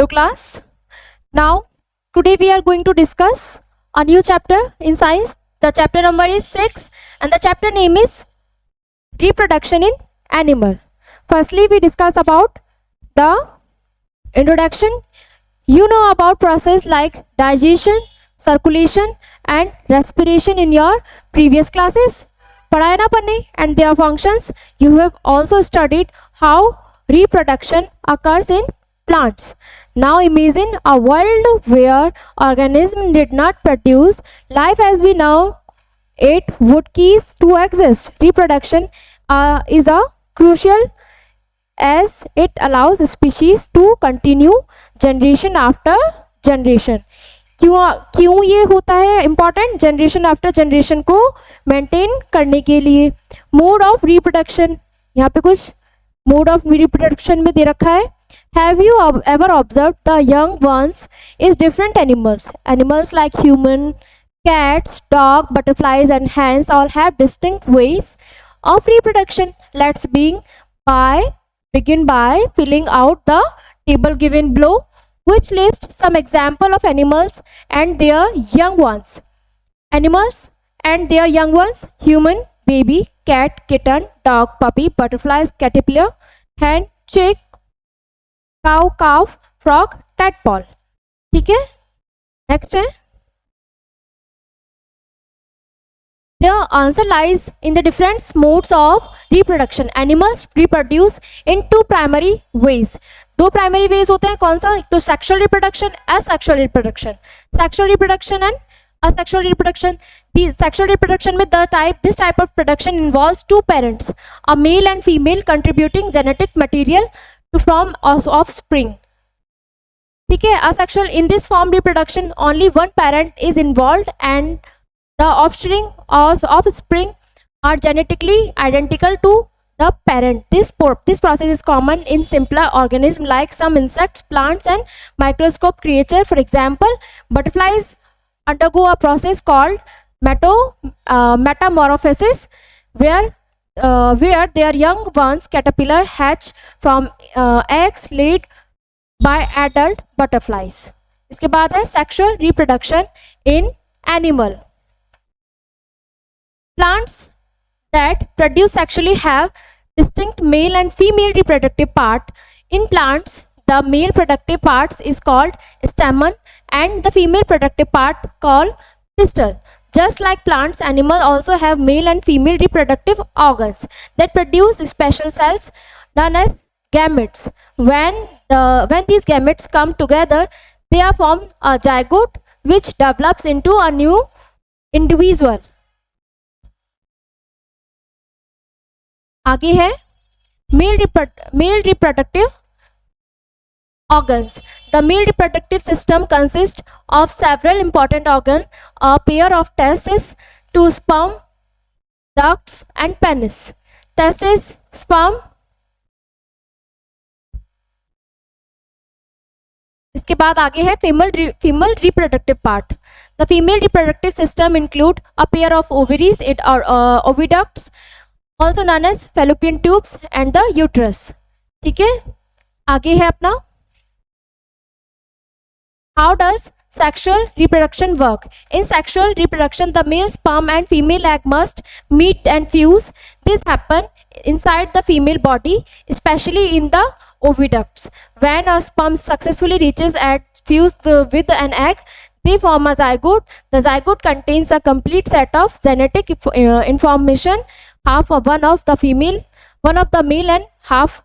Hello class. Now today we are going to discuss a new chapter in science. The chapter number is 6 and the chapter name is reproduction in animal. Firstly we discuss about the introduction. You know about process like digestion, circulation and respiration in your previous classes. पढ़ाया ना पढ़ने and their functions. You have also studied how reproduction occurs in plants. Now imagine a world where organisms did not produce life as we know it would cease to exist. Reproduction is a crucial as it allows species to continue generation after generation. क्यों ये होता है important? Generation after generation को maintain करने के लिए. Mode of reproduction, यहाँ पे कुछ मोड ऑफ रिप्रोडक्शन में दे रखा है. Have you ever observe the young ones is different animals? Animals like human, cats, dog, butterflies and hens all have distinct ways of reproduction. Let's begin by filling out the table given below, which lists some example of animals and their young ones. Animals and their young ones: human, baby, cat, kitten, dog, puppy, butterflies, caterpillar, hen, chick, cow, calf, frog, tadpole. ठीक है, next है. The answer lies in the different modes of reproduction. Animals reproduce in two primary ways. दो primary veg होते हैं. कौन सा? एक तो sexual reproduction, asexual reproduction. Sexual reproduction and asexual reproduction. The sexual reproduction में this type of production involves two parents, a male and female, contributing genetic material to form offspring. ठीक है. Asexual, in this form reproduction only one parent is involved and the offspring are genetically identical to the parent. This process is common in simpler organisms like some insects, plants and microscopic creatures. For example, butterflies undergo a process called metamorphosis, where their young ones, caterpillar, hatch from eggs laid by adult butterflies. इसके बाद है sexual reproduction in animal. Plants that produce sexually have distinct male and female reproductive part. In plants, the male productive parts is called stamen and the female productive part called pistil. Just like plants, animals also have male and female reproductive organs that produce special cells known as gametes. When these gametes come together, they are formed a zygote which develops into a new individual. आगे है male reproductive organs. The male reproductive system consists of several important organs, a pair of testes, two sperm ducts and penis. Testes, sperm. इसके बाद आगे है female reproductive part. The female reproductive system include a pair of ovaries or oviducts, also known as fallopian tubes, and the uterus. ठीक है. आगे है अपना how does sexual reproduction work? In sexual reproduction, the male sperm and female egg must meet and fuse. This happens inside the female body, especially in the oviducts. When a sperm successfully reaches and fused with an egg, they form a zygote. The zygote contains a complete set of genetic information, half of one of the male and half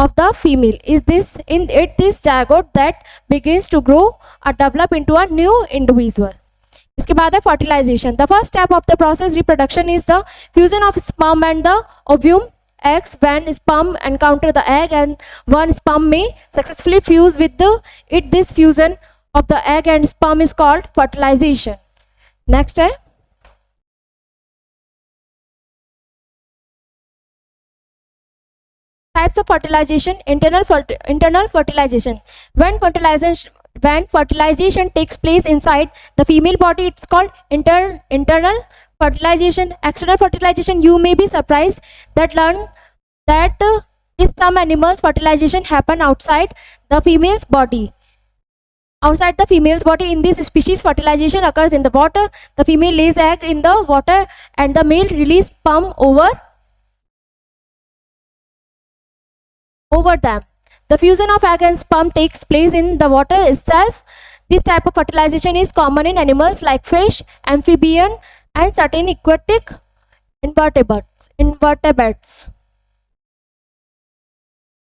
of the female. Is this zygote that begins to grow or develop into a new individual. इसके बाद है fertilization. The first step of the process reproduction is the fusion of sperm and the ovum eggs. When sperm encounter the egg and one sperm may successfully fuse with it, this fusion of the egg and sperm is called fertilization. Next है types of fertilization. Internal fertilization. When fertilization takes place inside the female body, it's called internal fertilization. External fertilization, you may be surprised that learn that In some animals, fertilization happen outside the female's body. Outside the female's body, in this species, fertilization occurs in the water. The female lays egg in the water and the male release sperm over them. The fusion of egg and sperm takes place in the water itself. This type of fertilization is common in animals like fish, amphibian, and certain aquatic invertebrates.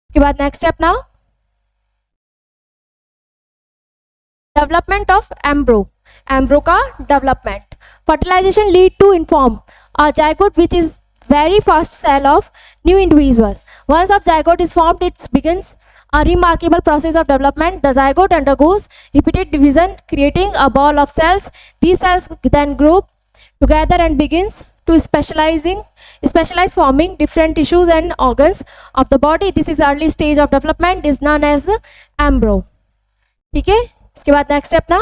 इसके बाद next step now. Development of embryo. Embryo का development. Fertilization lead to inform a zygote, which is very first cell of new individual. Once a zygote is formed, it begins a remarkable process of development. The zygote undergoes repeated division, creating a ball of cells. These cells then group together and begins to specialize, forming different tissues and organs of the body. This is early stage of development, is known as embryo. ठीक है, इसके बाद next step ना,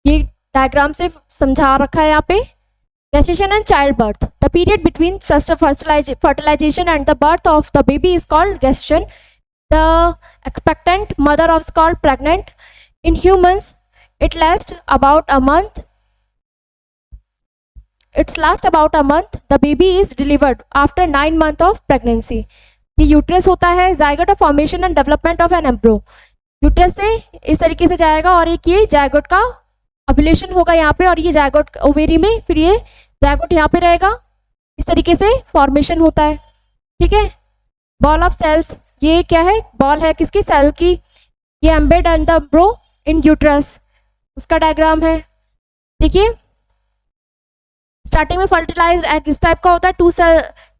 ये diagram से समझा रखा है यहाँ पे. Gestation and childbirth. The period between first fertilization and the birth of the baby is called gestation. The expectant mother is called pregnant. In humans, it lasts about a month. The baby is delivered after 9 months of pregnancy. ये uterus होता है. Zygote of formation and development of an embryo. Uterus से इस तरीके से जाएगा और एक ये जायगोट का ओव्यूलेशन होगा यहाँ पे, और ये जायगोट ओवेरी में, फिर ये जायगोट यहाँ पे रहेगा. इस तरीके से फॉर्मेशन होता है. ठीक है. बॉल ऑफ सेल्स, ये क्या है, बॉल है किसकी, सेल की. ये embed in the एम्ब्रो in uterus, उसका डायग्राम है. देखिए, स्टार्टिंग में फर्टिलाइज्ड एग इस टाइप का होता है.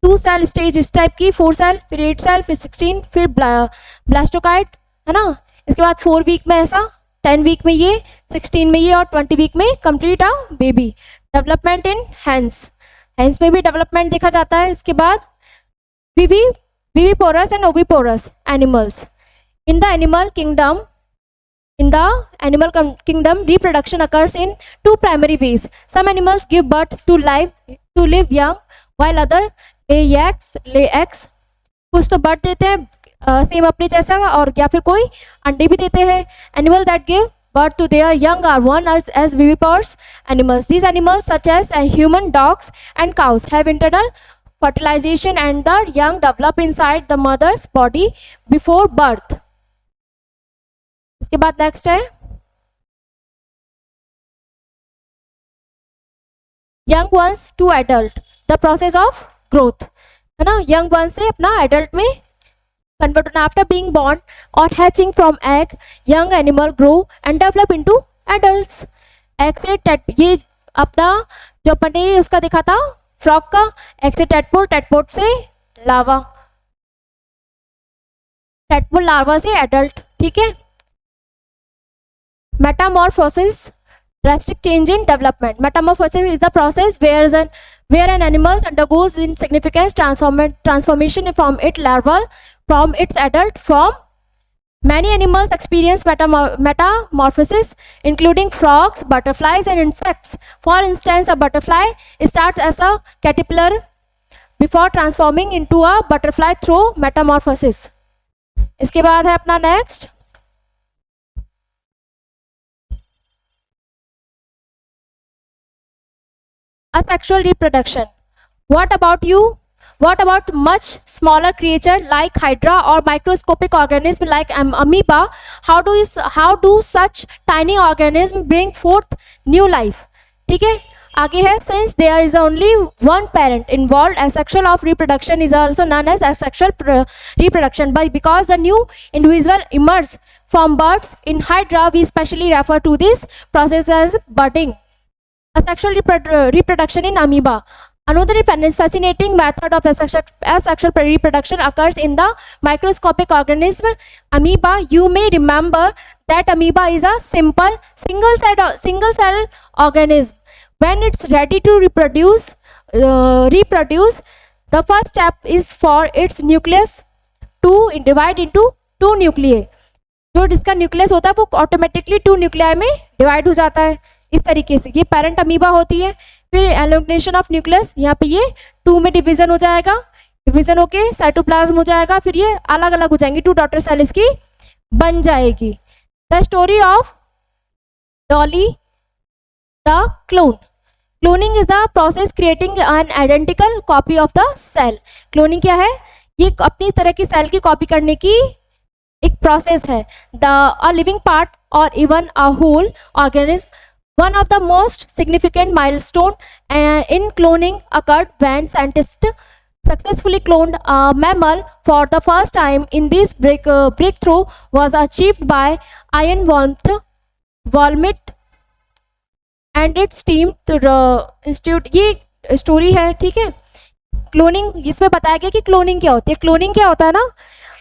टू सेल स्टेज इस टाइप की, 4 सेल, फिर 8 सेल, फिर 16, फिर ब्लास्टोकाइट, है ना. इसके बाद 4 वीक में ऐसा, 10 वीक में ये, 16 में ये, और 20 वीक में complete a baby. Development in hens में भी डेवलपमेंट देखा जाता है. इसके बाद viviparous and oviparous animals. In the animal kingdom, reproduction occurs in 2 primary ways. Some animals give birth to live young, while other lay eggs. कुछ तो birth देते हैं सेम अपने जैसा, और या फिर कोई अंडे भी देते हैं. Animal that give birth to their young are one as viviparous animals. These animals, such as human, dogs, and cows, have internal fertilization, and the young develop inside the mother's body before birth. इसके बाद next है young ones to adult, the process of growth, है ना. Young one से अपना adult में convert होना. After being born और hatching from egg, young animal grow and develop into adults. Egg से ये अपना जो अपने उसका देखा था फ्रॉग का, एग से टेडपोल से लावा, टेडपोल लार्वा से एडल्ट. ठीक है. Metamorphosis, drastic change in development. Metamorphosis is the process where an animal undergoes insignificant transformation from its larval from its adult form. Many animals experience metamorphosis, including frogs, butterflies, and insects. For instance, a butterfly starts as a caterpillar before transforming into a butterfly through metamorphosis. इसके बाद है अपना next asexual reproduction. What about you? What about much smaller creature like hydra or microscopic organism like amoeba? How do such tiny organisms bring forth new life? ठीक है. आगे है, since there is only one parent involved, asexual of reproduction is also known as asexual reproduction. But because the new individual emerges from birds in hydra, we specially refer to this process as budding. Asexual reproduction in amoeba. Another fascinating method of asexual reproduction occurs in the microscopic organism amoeba. You may remember that amoeba is a simple single cell organism. When it's ready to reproduce, the first step is for its nucleus to divide into 2 nuclei. जो जिसका nucleus होता है वो automatically 2 nuclei में divide हो जाता है. इस तरीके से ये पेरेंट अमीबा होती है. फिर एलोगेशन ऑफ न्यूक्लियस, यहाँ पे ये 2 में डिवीजन हो जाएगा, डिवीजन होके साइटोप्लाज्म हो जाएगा, फिर ये अलग अलग हो जाएंगी, 2 डॉटर सेल इसकी बन जाएगी। The story of Dolly the clone. Cloning is the process creating an identical copy of the cell. Cloning क्या है? ये अपनी तरह की सेल की कॉपी करने की एक प्रोसेस है। द अ लिविंग पार्ट और even a whole organism, one of the most significant milestone in cloning occurred when scientists successfully cloned a mammal for the first time. In this breakthrough was achieved by Ian Walmit and its team to the institute। ये story है, ठीक है। Cloning, इसमें बताया गया कि cloning क्या होती है। क्लोनिंग क्या होता है ना,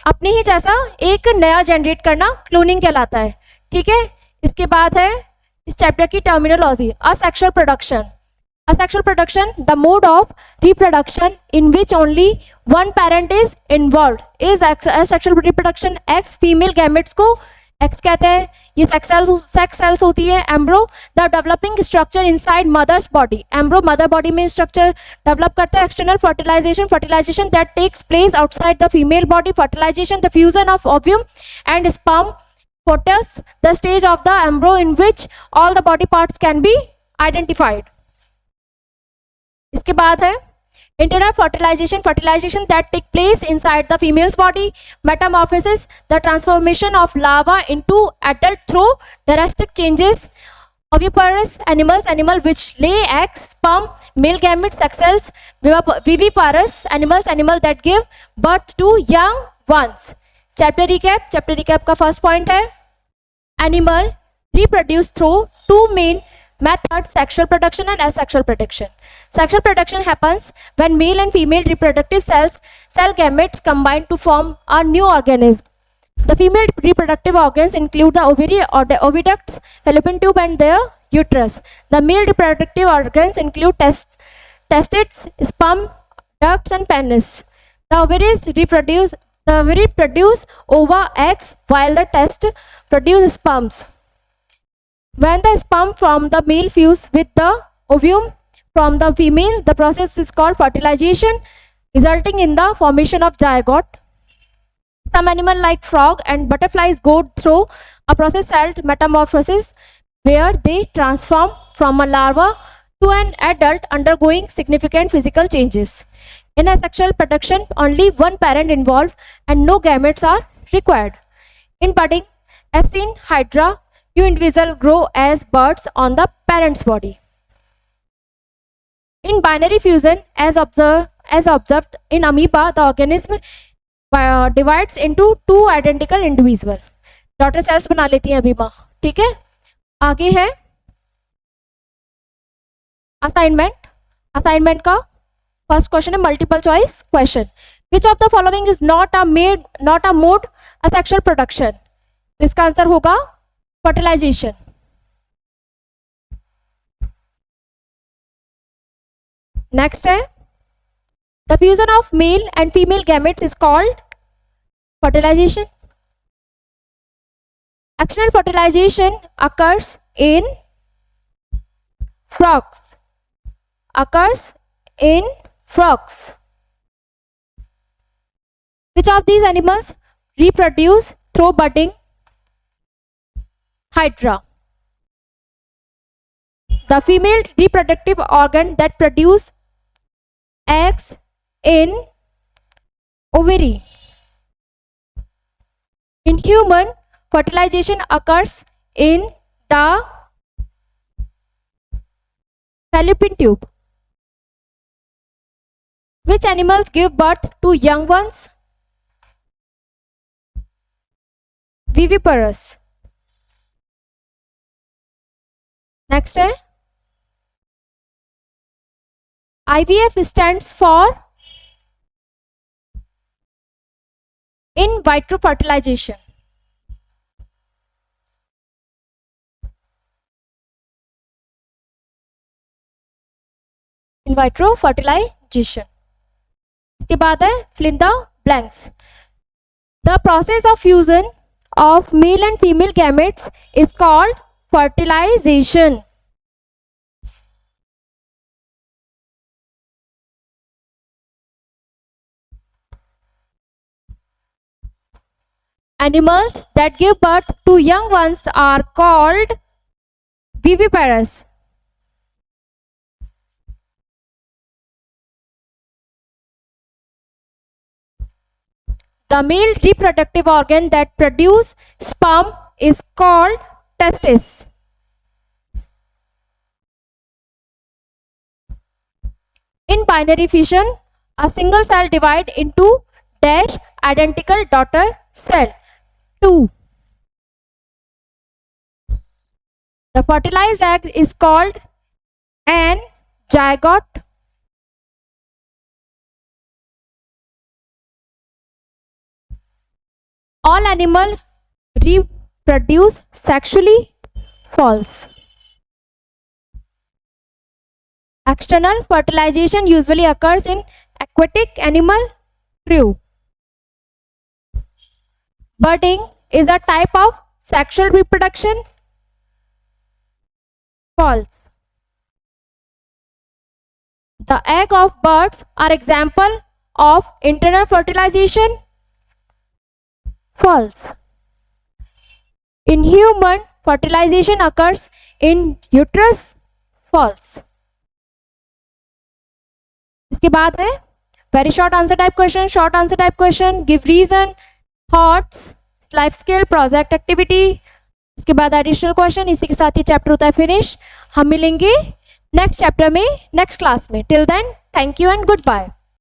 अपने ही जैसा एक नया जनरेट करना क्लोनिंग कहलाता है, ठीक है। इसके बाद है इस चैप्टर की terminology, asexual production. Asexual production, the mode of reproduction in which only one parent is involved is asexual reproduction। X female gametes को X कहते हैं। ये सेक्स सेल्स होती है। Embryo, the developing structure inside mother's body. Embryo mother body में structure develop करता है। External fertilisation, fertilisation that takes place outside the female body. Fertilisation, the fusion of ovum and sperm. Foetus, the stage of the embryo in which all the body parts can be identified। इसके बाद है internal fertilization, fertilization that take place inside the female's body। Metamorphosis, the transformation of larva into adult through drastic changes। Oviparous animals, animal which lay eggs, sperm, male gametes, sex cells। Viviparous animals, animal that give birth to young ones। Chapter recap, chapter recap का first point है animal reproduce through 2 main methods, sexual production and asexual production। Sexual production happens when male and female reproductive cell gametes combine to form a new organism। The female reproductive organs include the ovary, or the oviducts, fallopian tube and their uterus। The male reproductive organs include testes, sperm ducts and penis। The ovaries produce ova, eggs, while the test produce sperms। When the sperm from the male fuse with the ovum from the female, the process is called fertilization, resulting in the formation of zygote। Some animal like frog and butterflies go through a process called metamorphosis, where they transform from a larva to an adult, undergoing significant physical changes। In asexual production, only one parent involved and no gametes are required। In budding, as in hydra, new individuals grow as buds on the parent's body। In binary fusion, as observed in amoeba, the organism divides into 2 identical individuals। Daughter cells बना लेती हैं amoeba, ठीक है। आगे है assignment. Assignment का first question है multiple choice question. Which of the following is not a mode asexual production. तो इसका आंसर होगा फर्टिलाइजेशन। नेक्स्ट है the fusion of male and female gametes is called fertilisation. External fertilisation occurs in frogs। Which of these animals reproduce through budding? Hydra। The female reproductive organ that produce eggs in ovary। In human, fertilization occurs in the fallopian tube। Which animals give birth to young ones? Viviparous। Next है IVF stands for in vitro fertilization। in vitro fertilization। इसके बाद है fill in the blanks। The process of fusion of male and female gametes is called fertilization। Animals that give birth to young ones are called viviparous. The male reproductive organ that produce sperm is called testis. In binary fission, a single cell divides into dash identical daughter cell 2. The fertilized egg is called an zygote. All animals reproduce sexually. False. External fertilization usually occurs in aquatic animal crew. Budding is a type of sexual reproduction. False. The egg of birds are example of internal fertilization. False. In human, fertilization occurs in uterus. False. इसके बाद है very short answer type question, short answer type question, give reason, thoughts, life skill, project activity. इसके बाद additional question. इसी के साथ ही chapter होता है फिनिश। हम मिलेंगे नेक्स्ट चैप्टर में नेक्स्ट क्लास में। Till then thank you and good bye.